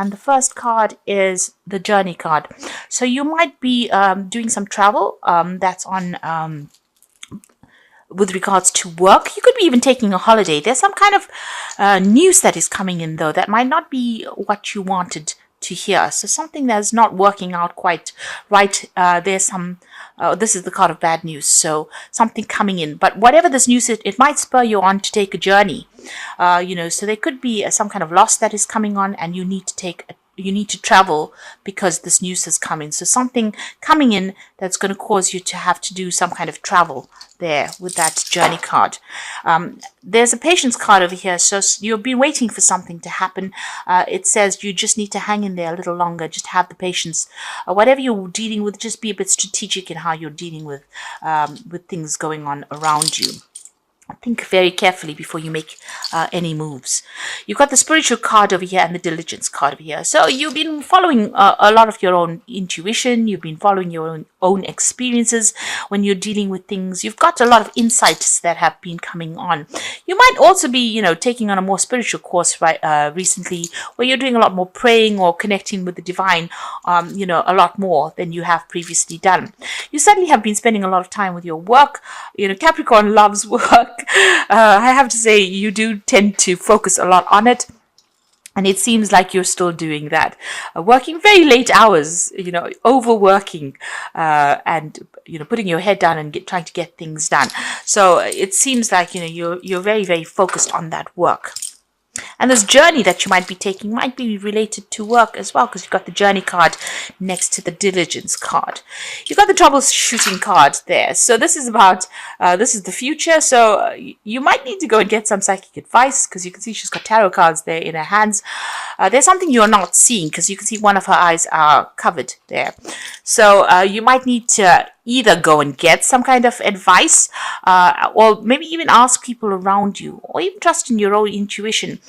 and the first card is the journey card. So you might be doing some travel that's on with regards to work. You could be even taking a holiday. There's some kind of news that is coming in, though, that might not be what you wanted to hear. So something that's not working out quite right. There's some, this is the card of bad news. So something coming in. But whatever this news is, it might spur you on to take a journey. So there could be some kind of loss that is coming on, and you need to travel because this news has come in. So something coming in that's going to cause you to have to do some kind of travel there with that journey card. There's a patience card over here. So you've been waiting for something to happen. It says you just need to hang in there a little longer. Just have the patience. Whatever you're dealing with, just be a bit strategic in how you're dealing with things going on around you. Think very carefully before you make any moves. You've got the spiritual card over here and the diligence card over here. So you've been following a lot of your own intuition. You've been following your own experiences when you're dealing with things. You've got a lot of insights that have been coming on. You might also be, taking on a more spiritual course recently, where you're doing a lot more praying or connecting with the divine, a lot more than you have previously done. You certainly have been spending a lot of time with your work. Capricorn loves work. I have to say, you do tend to focus a lot on it, and it seems like you're still doing that, working very late hours, overworking, and putting your head down and trying to get things done. So it seems like you're very, very focused on that work. And this journey that you might be taking might be related to work as well, because you've got the journey card next to the diligence card. You've got the troubleshooting card there. So this is about, this is the future. So you might need to go and get some psychic advice, because you can see she's got tarot cards there in her hands. There's something you're not seeing, because you can see one of her eyes are covered there. So you might need to either go and get some kind of advice, or maybe even ask people around you, or even trust in your own intuition.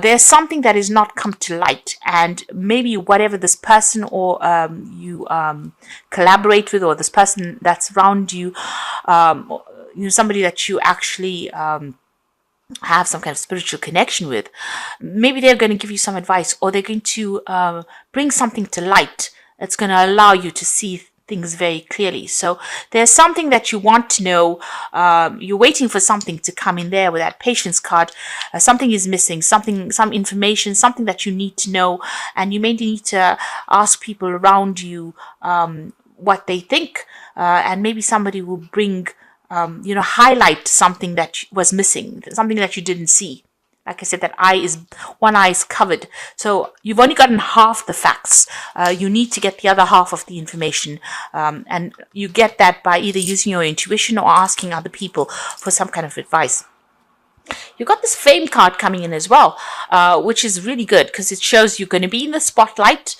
There's something that is not come to light, and maybe whatever this person or you collaborate with, or this person that's around you, somebody that you actually have some kind of spiritual connection with, maybe they're going to give you some advice, or they're going to bring something to light that's going to allow you to see things very clearly. So there's something that you want to know. You're waiting for something to come in there with that patience card. Something is missing, some information, something that you need to know, and you may need to ask people around you what they think, and maybe somebody will bring, highlight something that was missing, something that you didn't see. Like I said, one eye is covered. So you've only gotten half the facts. You need to get the other half of the information. And you get that by either using your intuition or asking other people for some kind of advice. You've got this fame card coming in as well, which is really good, because it shows you're going to be in the spotlight.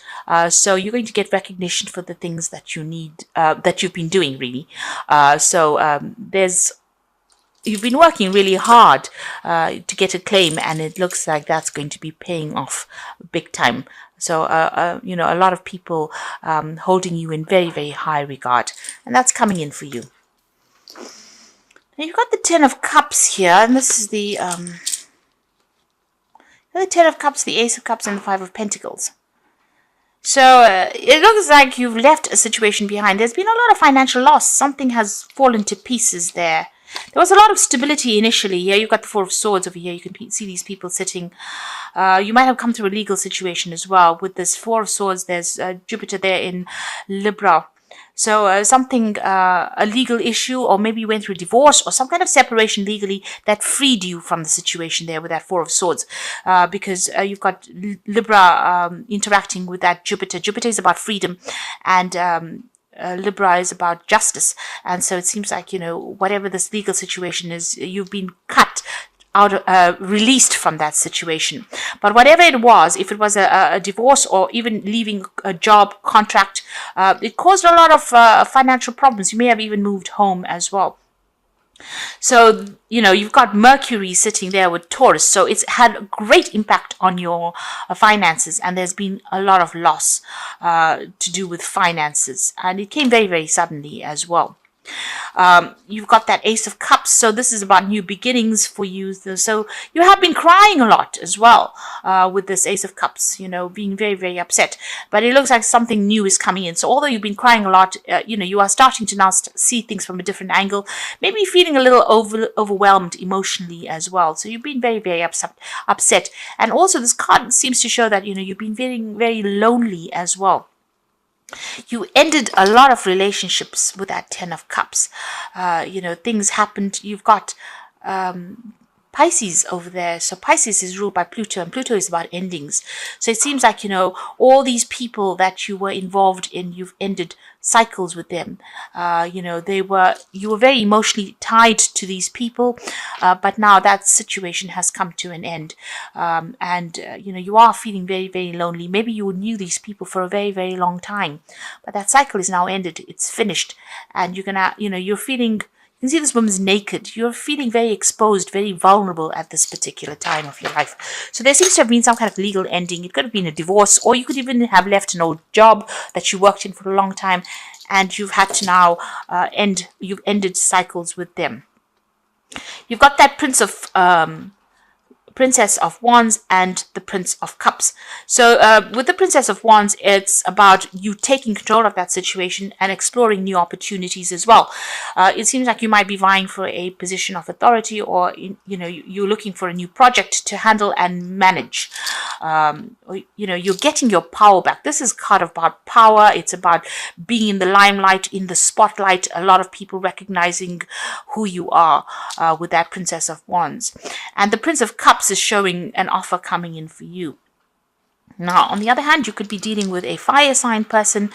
So you're going to get recognition for the things that you need, that you've been doing, really. You've been working really hard to get a claim, and it looks like that's going to be paying off big time. So, a lot of people holding you in very, very high regard, and that's coming in for you. Now you've got the Ten of Cups here, and this is the Ten of Cups, the Ace of Cups, and the Five of Pentacles. So it looks like you've left a situation behind. There's been a lot of financial loss. Something has fallen to pieces there. There was a lot of stability initially. Here you've got the Four of Swords over here. You can see these people sitting. You might have come through a legal situation as well. With this Four of Swords, there's Jupiter there in Libra. So a legal issue, or maybe you went through a divorce or some kind of separation legally that freed you from the situation there with that Four of Swords. Because you've got Libra interacting with that Jupiter. Jupiter is about freedom, and Libra is about justice. And so it seems like, whatever this legal situation is, you've been cut out, released from that situation. But whatever it was, if it was a divorce or even leaving a job contract, it caused a lot of financial problems. You may have even moved home as well. So, you've got Mercury sitting there with Taurus. So it's had a great impact on your finances, and there's been a lot of loss to do with finances. And it came very, very suddenly as well. You've got that Ace of Cups, so this is about new beginnings for you. So you have been crying a lot as well with this Ace of Cups, being very, very upset. But it looks like something new is coming in. So although you've been crying a lot, you are starting to now see things from a different angle, maybe feeling a little overwhelmed emotionally as well. So you've been very, very upset. And also this card seems to show that, you've been feeling very lonely as well. You ended a lot of relationships with that Ten of Cups. Things happened. You've got Pisces over there. So Pisces is ruled by Pluto, and Pluto is about endings. So it seems like, all these people that you were involved in, you've ended cycles with them. You were very emotionally tied to these people, but now that situation has come to an end. You are feeling very, very lonely. Maybe you knew these people for a very, very long time, but that cycle is now ended. It's finished. And you're feeling, you can see this woman's naked. You're feeling very exposed, very vulnerable at this particular time of your life. So there seems to have been some kind of legal ending. It could have been a divorce, or you could even have left an old job that you worked in for a long time, and you've had to now you've ended cycles with them. You've got that Princess of Wands and the Prince of Cups. So with the Princess of Wands, it's about you taking control of that situation and exploring new opportunities as well. It seems like you might be vying for a position of authority, or you're looking for a new project to handle and manage. You're getting your power back. This is kind of about power. It's about being in the limelight, in the spotlight. A lot of people recognizing who you are with that Princess of Wands. And the Prince of Cups is showing an offer coming in for you. Now, on the other hand, you could be dealing with a fire sign person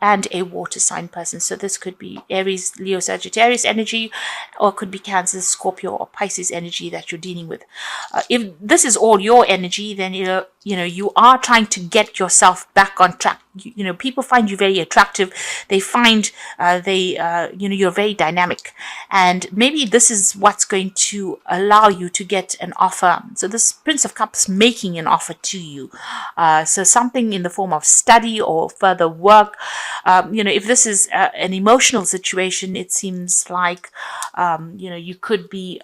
and a water sign person. So this could be Aries, Leo, Sagittarius energy, or it could be Cancer, Scorpio, or Pisces energy that you're dealing with. If this is all your energy, then you are trying to get yourself back on track. People find you very attractive. They find you're very dynamic, and maybe this is what's going to allow you to get an offer. So this Prince of Cups making an offer to you. So something in the form of study or further work. If this is an emotional situation, it seems like you could be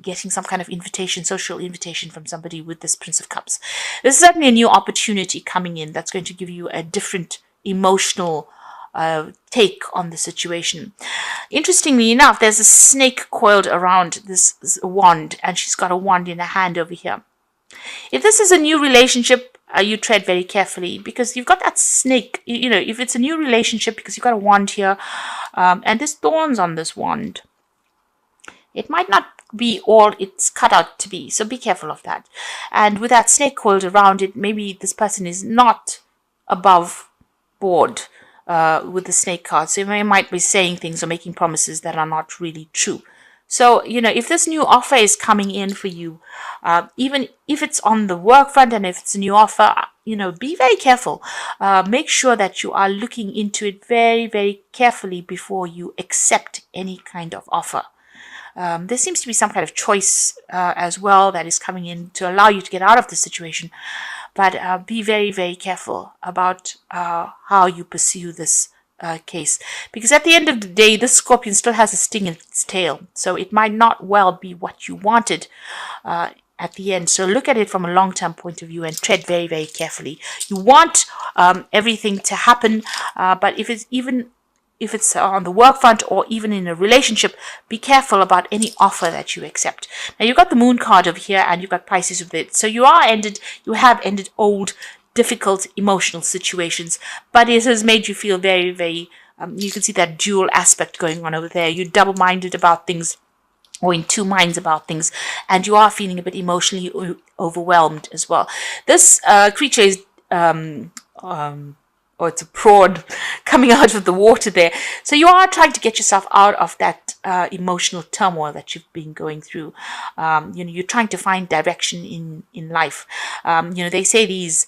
getting some kind of social invitation from somebody with this Prince of Cups. This is certainly a new opportunity coming in that's going to give you a different emotional take on the situation. Interestingly enough, there's a snake coiled around this wand, and she's got a wand in her hand over here. If this is a new relationship, you tread very carefully, because you've got that snake. If it's a new relationship, because you've got a wand here, and there's thorns on this wand, it might not be all it's cut out to be. So be careful of that. And with that snake coiled around it, maybe this person is not above board with the snake card. So they might be saying things or making promises that are not really true. So, if this new offer is coming in for you, even if it's on the work front and if it's a new offer, be very careful. Make sure that you are looking into it very, very carefully before you accept any kind of offer. There seems to be some kind of choice as well that is coming in to allow you to get out of the situation. But be very, very careful about how you pursue this case, because at the end of the day, this scorpion still has a sting in its tail, so it might not well be what you wanted at the end. So look at it from a long-term point of view and tread very, very carefully. You want everything to happen, but if it's on the work front or even in a relationship, be careful about any offer that you accept. Now you've got the Moon card over here, and you've got Pisces with it. So you have ended old, difficult emotional situations, but it has made you feel very, very, you can see that dual aspect going on over there. You're double-minded about things, or in two minds about things, and you are feeling a bit emotionally overwhelmed as well. This creature is, it's a prawn coming out of the water there. So you are trying to get yourself out of that emotional turmoil that you've been going through. You're trying to find direction in life. They say these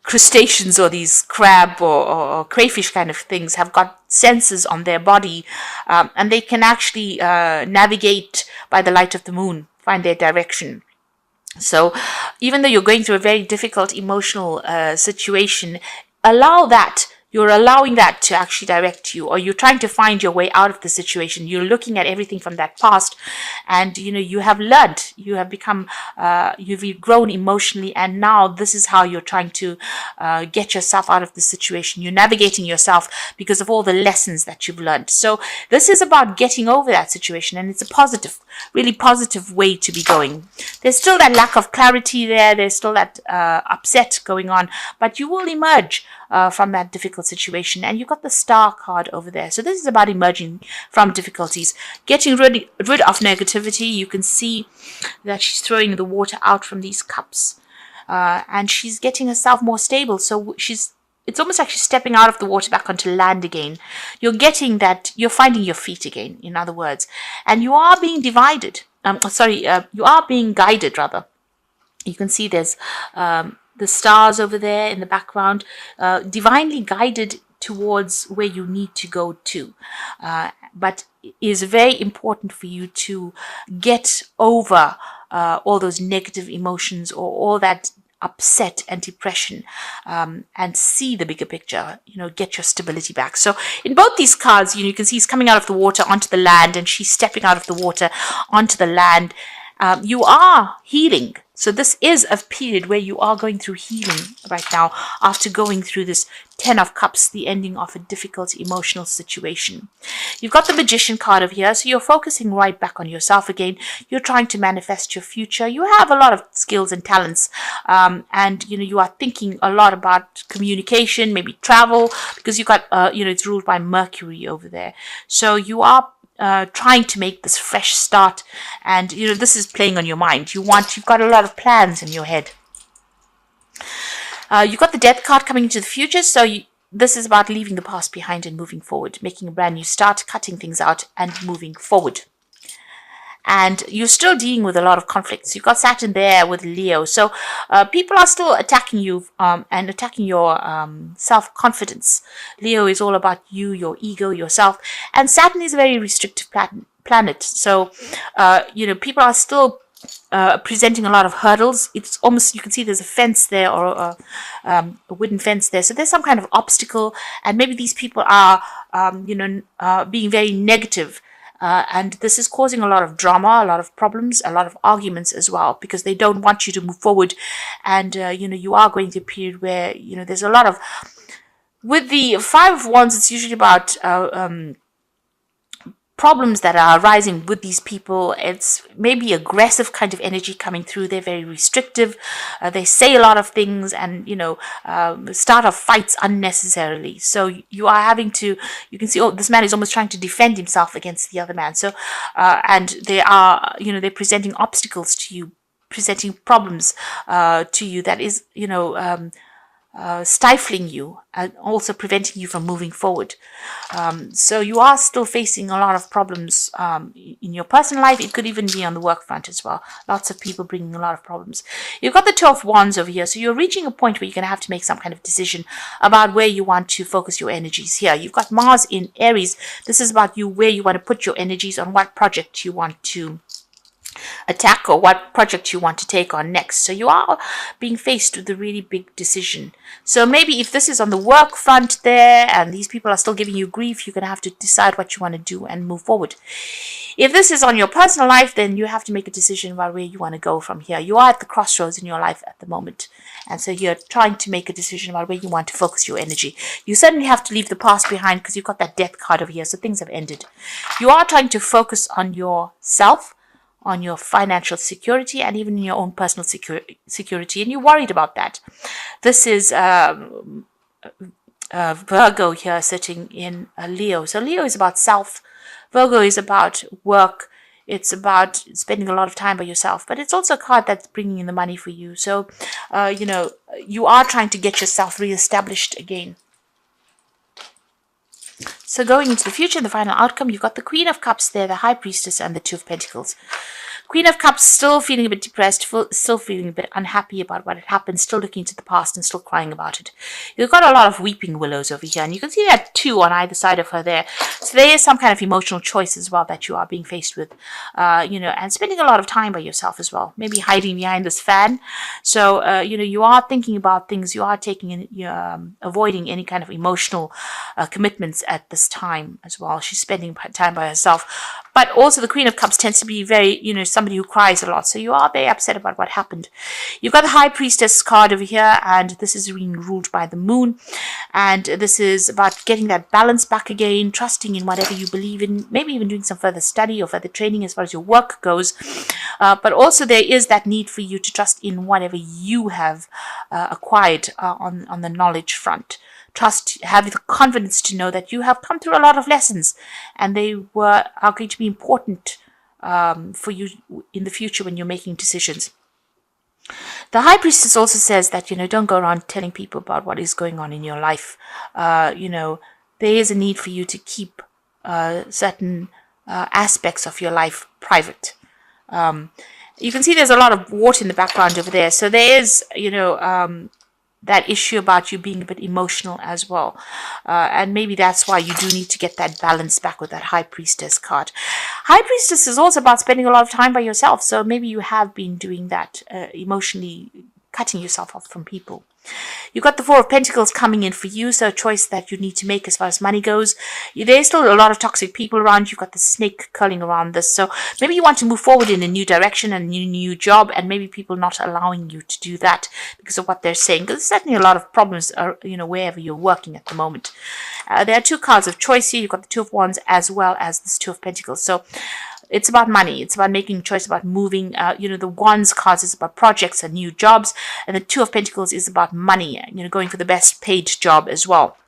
crustaceans or these crab or crayfish kind of things have got sensors on their body, and they can actually navigate by the light of the moon, find their direction. So even though you're going through a very difficult emotional situation, allow that You're allowing that to actually direct you, or you're trying to find your way out of the situation. You're looking at everything from that past, and you have learned, you have become, you've grown emotionally, and now this is how you're trying to get yourself out of the situation. You're navigating yourself because of all the lessons that you've learned. So this is about getting over that situation, and it's a positive, really positive way to be going. There's still that lack of clarity there. There's still that upset going on, but you will emerge from that difficult situation. And you got the Star card over there. So this is about emerging from difficulties, getting rid of negativity. You can see that she's throwing the water out from these cups, and she's getting herself more stable. So it's almost like she's stepping out of the water back onto land again. You're getting that, you're finding your feet again, in other words. And you are being divided. You are being guided, rather. You can see there's the stars over there in the background, divinely guided towards where you need to go to. But it is very important for you to get over all those negative emotions, or all that upset and depression, and see the bigger picture, get your stability back. So in both these cards, you can see he's coming out of the water onto the land, and she's stepping out of the water onto the land. You are healing. So this is a period where you are going through healing right now, after going through this 10 of Cups, the ending of a difficult emotional situation. You've got the Magician card over here. So you're focusing right back on yourself again. You're trying to manifest your future. You have a lot of skills and talents. And, you are thinking a lot about communication, maybe travel, because you've got, it's ruled by Mercury over there. So you are trying to make this fresh start, and this is playing on your mind. You've got a lot of plans in your head. You've got the Death card coming into the future, so this is about leaving the past behind and moving forward, making a brand new start, cutting things out and moving forward. And you're still dealing with a lot of conflicts. You've got Saturn there with Leo. So people are still attacking you and attacking your self-confidence. Leo is all about you, your ego, yourself. And Saturn is a very restrictive planet. So, people are still presenting a lot of hurdles. It's almost, you can see there's a fence there, or a wooden fence there. So there's some kind of obstacle. And maybe these people are, being very negative. And this is causing a lot of drama, a lot of problems, a lot of arguments as well, because they don't want you to move forward. And, you are going through a period where, there's a lot of, with the Five of Wands, it's usually about problems that are arising with these people. It's maybe aggressive kind of energy coming through. They're very restrictive. They say a lot of things, and start off fights unnecessarily. So you are having to, you can see, this man is almost trying to defend himself against the other man. So and they are, they're presenting obstacles to you, presenting problems to you that is, stifling you and also preventing you from moving forward. So you are still facing a lot of problems in your personal life. It could even be on the work front as well. Lots of people bringing a lot of problems. You've got the Two of Wands over here. So you're reaching a point where you're going to have to make some kind of decision about where you want to focus your energies here. You've got Mars in Aries. This is about where you want to put your energies, on what project you want to attack, or what project you want to take on next. So you are being faced with a really big decision. So maybe if this is on the work front there, and these people are still giving you grief, you're going to have to decide what you want to do and move forward. If this is on your personal life, then you have to make a decision about where you want to go from here. You are at the crossroads in your life at the moment. And so you're trying to make a decision about where you want to focus your energy. You certainly have to leave the past behind, because you've got that Death card over here. So things have ended. You are trying to focus on yourself, on your financial security, and even in your own personal security, and you're worried about that. This is Virgo here sitting in Leo. So Leo is about self. Virgo is about work. It's about spending a lot of time by yourself, but it's also a card that's bringing in the money for you. So, you are trying to get yourself reestablished again. So going into the future, the final outcome, you've got the Queen of Cups there, the High Priestess, and the Two of Pentacles. Queen of Cups, still feeling a bit depressed, still feeling a bit unhappy about what had happened, still looking to the past and still crying about it. You've got a lot of weeping willows over here, and you can see that 2 on either side of her there. So there is some kind of emotional choice as well that you are being faced with, and spending a lot of time by yourself as well, maybe hiding behind this fan. So, you are thinking about things, you are avoiding any kind of emotional commitments at this time as well. She's spending time by herself. But also the Queen of Cups tends to be very, somebody who cries a lot. So you are very upset about what happened. You've got the High Priestess card over here, and this is being ruled by the moon. And this is about getting that balance back again, trusting in whatever you believe in, maybe even doing some further study or further training as far as your work goes. But also there is that need for you to trust in whatever you have acquired on the knowledge front. Trust, have the confidence to know that you have come through a lot of lessons, and they are going to be important for you in the future when you're making decisions. The High Priestess also says that, don't go around telling people about what is going on in your life. There is a need for you to keep certain aspects of your life private. You can see there's a lot of water in the background over there. So there is, that issue about you being a bit emotional as well. And maybe that's why you do need to get that balance back with that High Priestess card. High Priestess is also about spending a lot of time by yourself. So maybe you have been doing that, emotionally cutting yourself off from people. You've got the Four of Pentacles coming in for you, so a choice that you need to make as far as money goes. There's still a lot of toxic people around. You've got the snake curling around this, so maybe you want to move forward in a new direction and a new job, and maybe people not allowing you to do that because of what they're saying. Because there's certainly a lot of problems, wherever you're working at the moment. There are 2 cards of choice here. You've got the Two of Wands as well as this Two of Pentacles. So it's about money. It's about making a choice, about moving. The Wands cards is about projects and new jobs. And the Two of Pentacles is about money, going for the best paid job as well.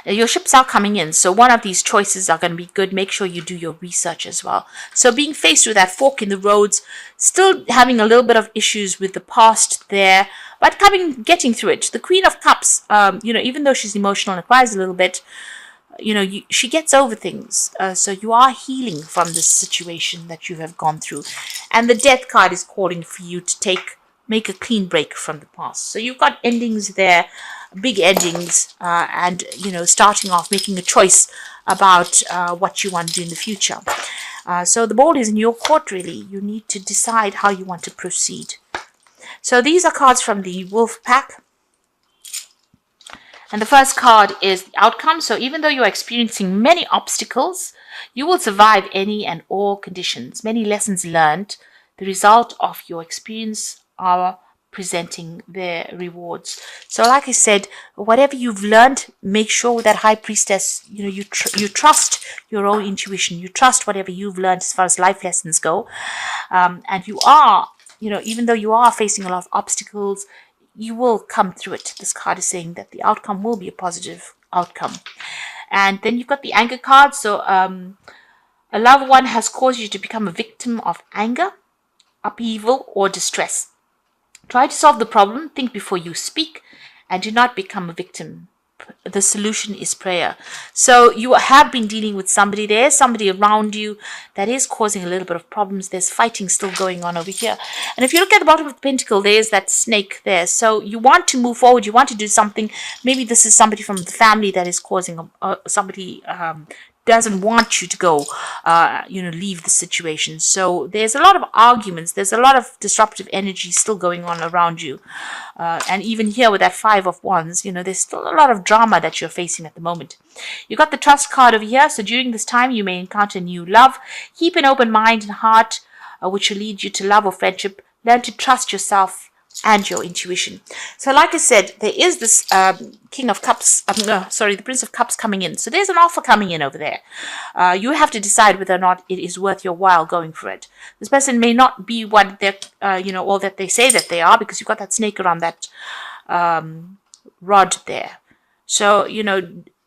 Your ships are coming in. So one of these choices are going to be good. Make sure you do your research as well. So being faced with that fork in the roads, still having a little bit of issues with the past there, but getting through it. The Queen of Cups, even though she's emotional and cries a little bit, she gets over things. So you are healing from this situation that you have gone through. And the Death card is calling for you to make a clean break from the past. So you've got endings there, big endings, and, starting off, making a choice about what you want to do in the future. So the ball is in your court, really. You need to decide how you want to proceed. So these are cards from the Wolf Pack. And the first card is the outcome. So even though you're experiencing many obstacles, you will survive any and all conditions. Many lessons learned. The result of your experience are presenting their rewards. So like I said, whatever you've learned, make sure that High Priestess, you trust your own intuition. You trust whatever you've learned as far as life lessons go. And you are, even though you are facing a lot of obstacles, you will come through it. This card is saying that the outcome will be a positive outcome. And then you've got the anger card. So a loved one has caused you to become a victim of anger, upheaval, or distress. Try to solve the problem, think before you speak, and do not become a victim. The solution is prayer. So you have been dealing with somebody. There's somebody around you that is causing a little bit of problems. There's fighting still going on over here. And if you look at the bottom of the pentacle, there's that snake there. So you want to move forward. You want to do something. Maybe this is somebody from the family that is causing somebody doesn't want you to go, leave the situation. So there's a lot of arguments. There's a lot of disruptive energy still going on around you. And even here with that Five of Wands, there's still a lot of drama that you're facing at the moment. You got the Trust card over here. So during this time, you may encounter new love. Keep an open mind and heart, which will lead you to love or friendship. Learn to trust yourself and your intuition. So like I said, there is this the Prince of Cups coming in. So there's an offer coming in over there. You have to decide whether or not it is worth your while going for it. This person may not be what they're, all that they say that they are, because you've got that snake around that rod there. So,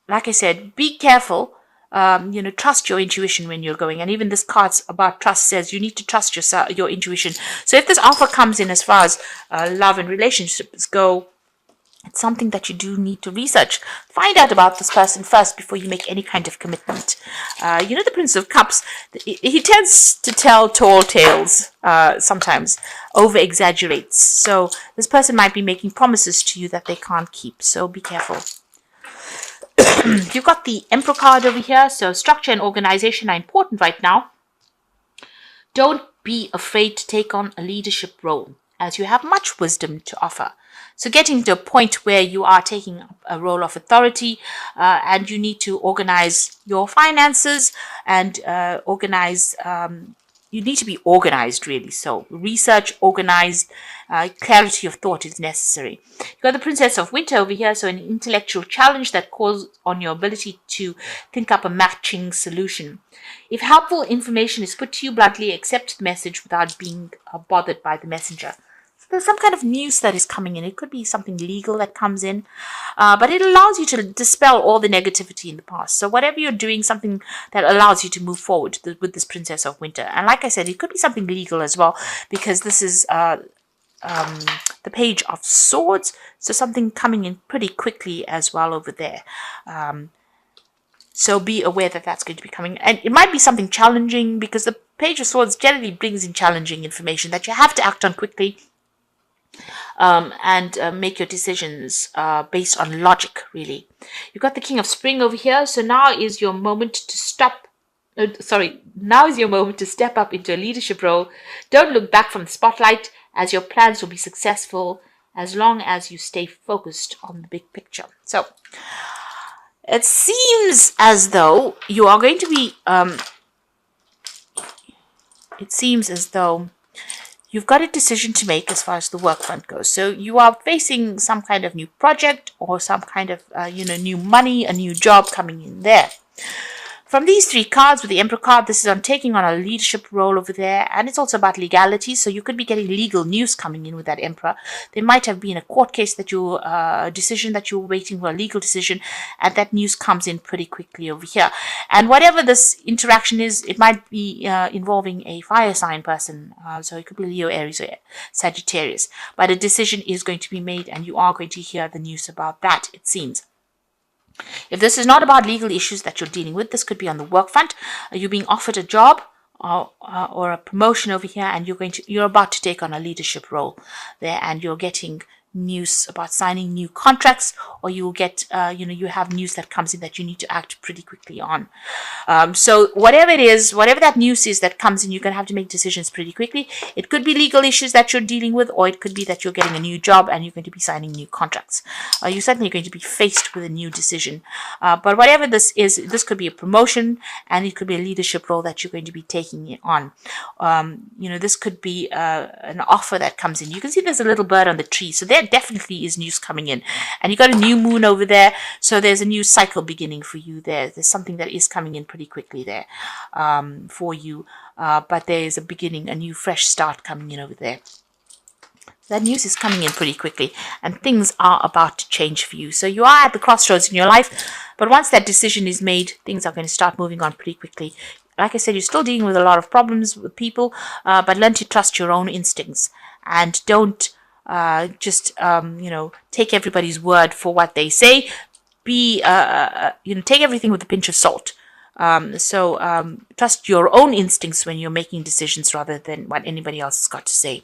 like I said, be careful. Trust your intuition when you're going. And even this card's about trust says you need to trust your intuition. So if this offer comes in as far as love and relationships go, It's something that you do need to research. Find out about this person first before you make any kind of commitment. The Prince of Cups, he tends to tell tall tales sometimes, over exaggerates. So this person might be making promises to you that they can't keep. So be careful. You've got the Emperor card over here. So structure and organization are important right now. Don't be afraid to take on a leadership role, as you have much wisdom to offer. So getting to a point where you are taking a role of authority and you need to organize your finances and you need to be organized, really. So research, organized, clarity of thought is necessary. You've got the Princess of Winter over here, so an intellectual challenge that calls on your ability to think up a matching solution. If helpful information is put to you bluntly, accept the message without being bothered by the messenger. There's some kind of news that is coming in. It could be something legal that comes in, but it allows you to dispel all the negativity in the past. So whatever you're doing, something that allows you to move forward with this Princess of Winter. And like I said, it could be something legal as well, because this is the Page of Swords. So something coming in pretty quickly as well over there. So be aware that that's going to be coming. And it might be something challenging, because the Page of Swords generally brings in challenging information that you have to act on quickly. And make your decisions based on logic, really. You've got the King of Spring over here. So now is your moment to now is your moment to step up into a leadership role. Don't look back from the spotlight, as your plans will be successful as long as you stay focused on the big picture. So it seems as though you are going to be, you've got a decision to make as far as the work front goes. So you are facing some kind of new project or some kind of, new money, a new job coming in there. From these three cards, with the Emperor card, this is on taking on a leadership role over there. And it's also about legality. So you could be getting legal news coming in with that Emperor. There might have been a court case that decision that you were waiting for, a legal decision. And that news comes in pretty quickly over here. And whatever this interaction is, it might be involving a fire sign person. So it could be Leo, Aries, or Sagittarius. But a decision is going to be made, and you are going to hear the news about that, it seems. If this is not about legal issues that you're dealing with, this could be on the work front. You're being offered a job or a promotion over here, and you're about to take on a leadership role there, and you're getting news about signing new contracts, or you will get, you have news that comes in that you need to act pretty quickly on. So whatever it is, whatever that news is that comes in, you're going to have to make decisions pretty quickly. It could be legal issues that you're dealing with, or it could be that you're getting a new job and you're going to be signing new contracts. You're certainly going to be faced with a new decision. But whatever this is, this could be a promotion, and it could be a leadership role that you're going to be taking on. This could be an offer that comes in. You can see there's a little bird on the tree. So there definitely is news coming in, and you got a new moon over there, so there's a new cycle beginning for you there. There's something that is coming in pretty quickly there for you, but there is a beginning, a new fresh start coming in over there. That news is coming in pretty quickly, and things are about to change for you. So you are at the crossroads in your life, but once that decision is made, things are going to start moving on pretty quickly. Like I said, you're still dealing with a lot of problems with people, but learn to trust your own instincts, and don't take everybody's word for what they say. Take everything with a pinch of salt. Trust your own instincts when you're making decisions rather than what anybody else has got to say.